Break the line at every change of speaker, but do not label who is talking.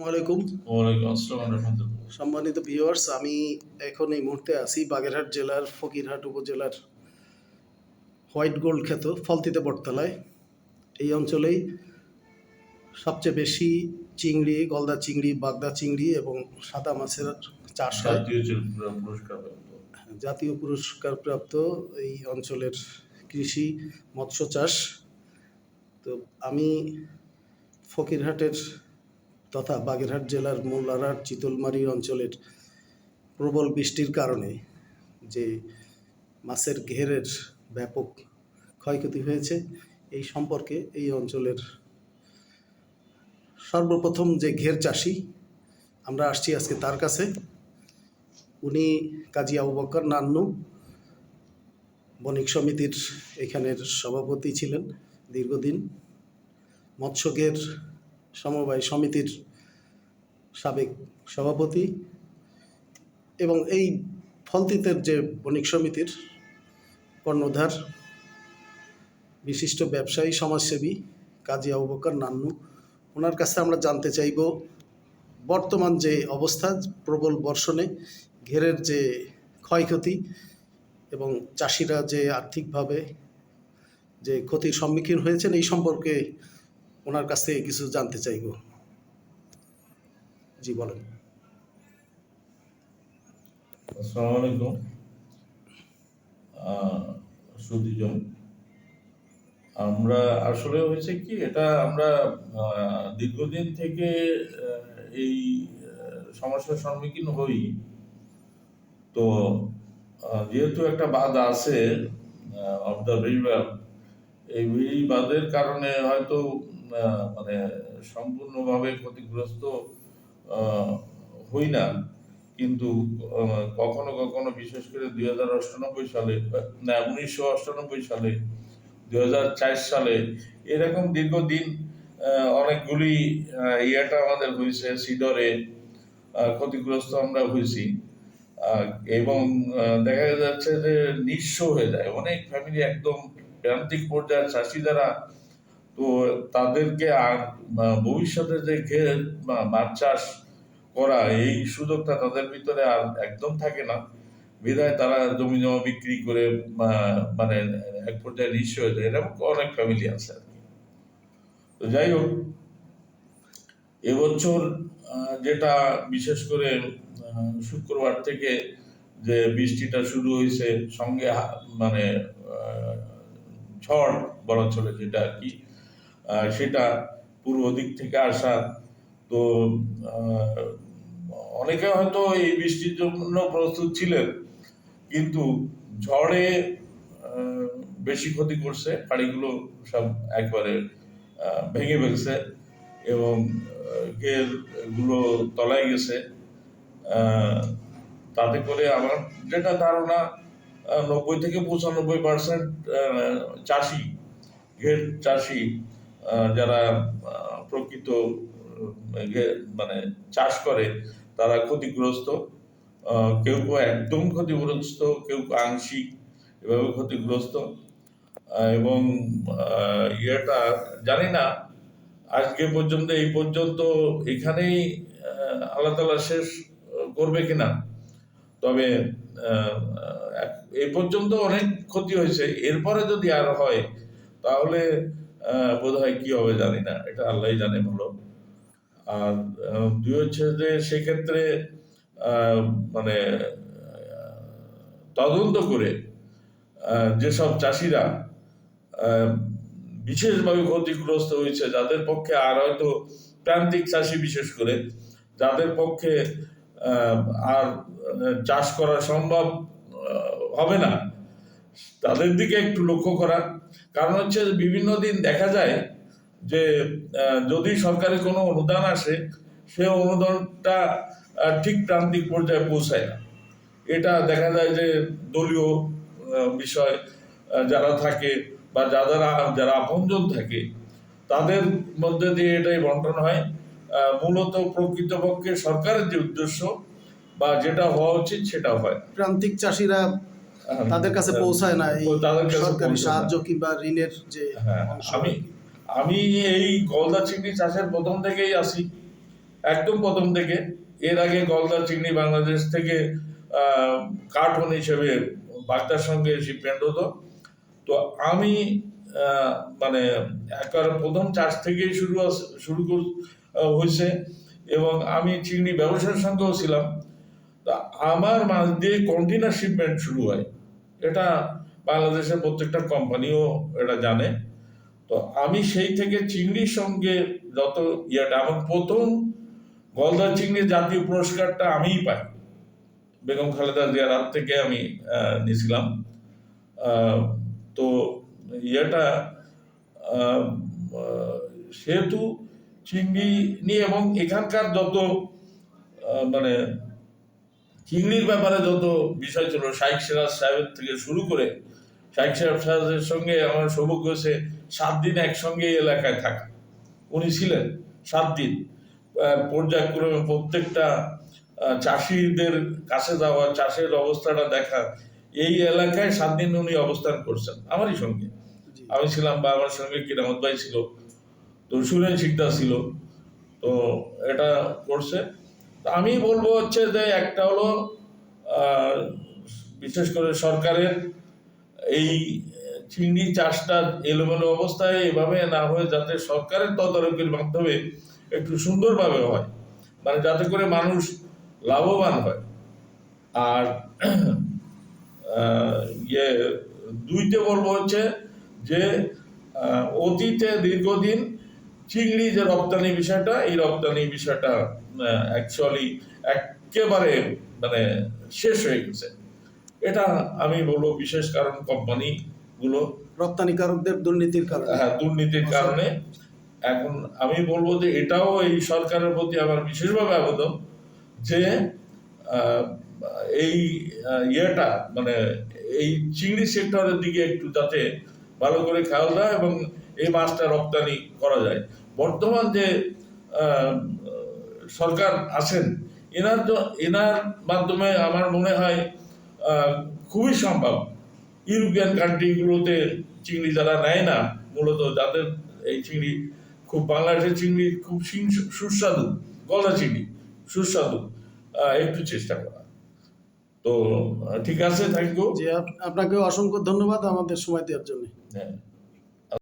আসসালামাইকুম।
ওয়ালাইকুম আসসালাম রহমতুল্লাহ।
সম্মানিত ভিউয়ার্স, আমি এখন এই মুহূর্তে আছি বাগেরহাট জেলার ফকিরহাট উপজেলার হোয়াইট গোল্ড খ্যাত ফলতিতে বটতলায়। এই অঞ্চলেই সবচেয়ে বেশি চিংড়ি, গলদা চিংড়ি, বাগদা চিংড়ি এবং সাদা মাছের চাষ হয়।
পুরস্কার
জাতীয় পুরস্কারপ্রাপ্ত এই অঞ্চলের কৃষি মৎস্য চাষ। তো আমি ফকিরহাটের তথা বাগেরহাট জেলার মোল্লারহাট চিতলমারি অঞ্চলের প্রবল বৃষ্টির কারণে যে মাছের ঘেরের ব্যাপক ক্ষয়ক্ষতি হয়েছে এই সম্পর্কে এই অঞ্চলের সর্বপ্রথম যে ঘের চাষি, আমরা আসছি আজকে তার কাছে। উনি কাজী আবু বকর নান্নু, বণিক সমিতির এখানের সভাপতি ছিলেন দীর্ঘদিন, মৎস্যঘের সমবায় সমিতির সাবেক সভাপতি এবং এই ফলতিতের যে বণিক সমিতির কর্ণধার, বিশিষ্ট ব্যবসায়ী, সমাজসেবী কাজী আবু বকর নান্নু। ওনার কাছে আমরা জানতে চাইব বর্তমান যে অবস্থা, প্রবল বর্ষণে ঘেরের যে ক্ষয়ক্ষতি এবং চাষিরা যে আর্থিকভাবে যে ক্ষতির সম্মুখীন হয়েছেন এই সম্পর্কে ওনার কাছ থেকে কিছু জানতে চাইব। জি বলেন।
আসসালামু আলাইকুম সুদীজন। আমরা আসলে হয়েছে কি, এটা আমরা দীর্ঘদিন থেকে এই সমস্যার সম্মুখীন হই। তো যেহেতু একটা বাঁধ আছে অফ দ্য রিভার, এই বাঁধের কারণে হয়তো মানে সম্পূর্ণভাবে ক্ষতিগ্রস্ত হই না, কিন্তু কখনো কখনো বিশেষ করে 2098 সালে, না 1998 সালে, 2004 সালে এরকম দীর্ঘদিন অনেকগুলি ইয়েটা আমাদের হয়েছে, সিডরে ক্ষতিগ্রস্ত আমরা হয়েছি। এবং দেখা যাচ্ছে যে নিঃস্ব হয়ে যায় অনেক ফ্যামিলি, একদম প্রান্তিক পর্যায়ের চাষি যারা। তো তাদেরকে আর ভবিষ্যতে যে মাছ চাষ করা, এই সুযোগটা তাদের ভিতরে আর একদম থাকে না। বিধায় তারা জমি জমা বিক্রি করে মানে এক পর্যায়ে নিঃস্ব হয়ে যায়। এরকম অনেক ফ্যামিলি আছে আর কি। তো যাই হোক, এবছর যেটা বিশেষ করে শুক্রবার থেকে যে বৃষ্টিটা শুরু হয়েছে, সঙ্গে মানে ঝড় বলা চলে যেটা আর কি, সেটা পূর্ব দিক থেকে আসা। তো অনেকে হয়তো এই বৃষ্টির জন্য প্রস্তুত ছিলেন, কিন্তু ঝড়ে বেশি ক্ষতি করছে। বাড়িগুলো সব একবারে ভেঙে ফেলছে এবং গুলো তলায় গেছে। তাতে করে আমার যেটা ধারণা, 90 থেকে 95% চাষি, ঘের চাষি যারা প্রকৃত মানে চাষ করে, তারা ক্ষতিগ্রস্ত। কেউ কেউ একদম ক্ষতিগ্রস্ত, কেউ আংশিক এভাবে ক্ষতিগ্রস্ত। এবং ইয়েটা জানি না আজকে পর্যন্ত, এই পর্যন্ত এখানেই আল্লাহ তাআলা শেষ করবে কিনা। তবে এই পর্যন্ত অনেক ক্ষতি হয়েছে, এরপরে যদি আর হয় তাহলে বোধহয় কি হবে জানি না, এটা আল্লাহই জানে ভালো। আর দুই হচ্ছে যে সেক্ষেত্রে মানে তদন্ত করে যেসব চাষিরা বিশেষভাবে ক্ষতিগ্রস্ত হয়েছে, যাদের পক্ষে আর হয়তো প্রান্তিক চাষি বিশেষ করে যাদের পক্ষে আর চাষ করা সম্ভব হবে না, তাদের দিকে একটু লক্ষ্য করা। কারণ হচ্ছে বিভিন্ন দিন দেখা যায় যে যদি সরকারি কোনো অনুদান আসে, সে অনুদানটা ঠিক প্রান্তিক পর্যায়ে পৌঁছায় না। এটা দেখা যায় যে দলীয় বিষয় যারা থাকে বা যারা আপনজন থাকে, তাদের মধ্যে দিয়ে এটাই বন্টন হয়। মূলত প্রকৃতপক্ষে সরকারের যে উদ্দেশ্য বা যেটা হওয়া উচিত সেটা হয়।
প্রান্তিক চাষিরা তাদের কাছে পৌঁছায় না এই সরকারি সাহায্য কিংবা ঋণের যে।
আমি এই গলদা চিংড়ি চাষের প্রথম থেকেই আসি, একদম প্রথম থেকে। এর আগে গলদা চিংড়ি বাংলাদেশ থেকে কার্টন হিসেবে বাগদার সঙ্গে শিপমেন্ট হতো। তো আমি মানে একবার প্রথম চাষ থেকেই শুরু হয়েছে, এবং আমি চিংড়ি ব্যবসার সঙ্গেও ছিলাম। তা আমার মাছ দিয়ে কন্টেনার শিপমেন্ট শুরু হয়, এটা বাংলাদেশের প্রত্যেকটা কোম্পানিও এটা জানে। তো আমি সেই থেকে চিংড়ির সঙ্গে যত আমার প্রথম গলদা চিংড়ি জাতীয় পুরস্কারটা আমিই পাই, বেগম খালেদা জিয়ার হাত থেকে আমি নিয়েছিলাম। তো ইয়েটা সেহেতু চিংড়ি নিয়ে, এবং এখানকার যত মানে চিংড়ির ব্যাপারে যত বিষয় ছিল, শাইখ সিরাজ সাহেবের থেকে শুরু করে, শাইখ সাহেবের সঙ্গে আমার সৌভাগ্য হয়েছে 7 দিন একসঙ্গে এই এলাকায় থাকা। উনি ছিলেন 7 দিন, পর্যায়ক্রমে প্রত্যেকটা চাষিদের কাছে যাওয়া, চাষের অবস্থাটা দেখা। এই এলাকায় 7 দিন উনি অবস্থান করছেন আমারই সঙ্গে। আমি ছিলাম, বা আমার সঙ্গে কিরামত ভাই ছিল, তো সুরেন শিকদার ছিল। তো এটা করছে। আমি বলবো হচ্ছে যে একটা হলো বিশেষ করে সরকারের এই চিংড়ি চাষটা এলোমেলো অবস্থায় এভাবে না হয়ে যাতে সরকারের তদারকির মাধ্যমে একটু সুন্দরভাবে হয়, মানে যাতে করে মানুষ লাভবান হয়। আর দুইতে বলবো হচ্ছে যে অতীতে দীর্ঘদিন চিংড়ি যে রপ্তানি বিষয়টা, এই রপ্তানি বিষয়টা অ্যাকচুয়ালি একেবারে মানে শেষ হয়ে গেছে। এটা আমি বলবো বিশেষ কারণ কোম্পানিগুলো,
রপ্তানিকারকদের দুর্নীতির কারণে।
হ্যাঁ, দুর্নীতির কারণে। এখন আমি বলবো যে এটাও এই সরকারের প্রতি আমার বিশেষভাবে আবেদন যে এই ইয়েটা মানে এই চিংড়ি সেক্টরের দিকে একটু যাতে ভালো করে খেয়াল দেয় এবং এই মাছটা রপ্তানি করা যায়। বর্তমান যে সরকার আছেন, এনার মাধ্যমে আমার মনে হয় খুবই সম্ভব ইউরোপিয়ান কান্ট্রিগুলোতে চিংড়ি যারা নেয় না, মূলত যাদের এই চিংড়ি খুব, বাংলাদেশের চিংড়ি খুব সুস্বাদু, গলদা চিংড়ি সুস্বাদু, একটু চেষ্টা করা। তো ঠিক আছে, থ্যাংক ইউ।
যে আপনাকে অসংখ্য ধন্যবাদ আমাদের সময় দেওয়ার জন্য।
হ্যাঁ।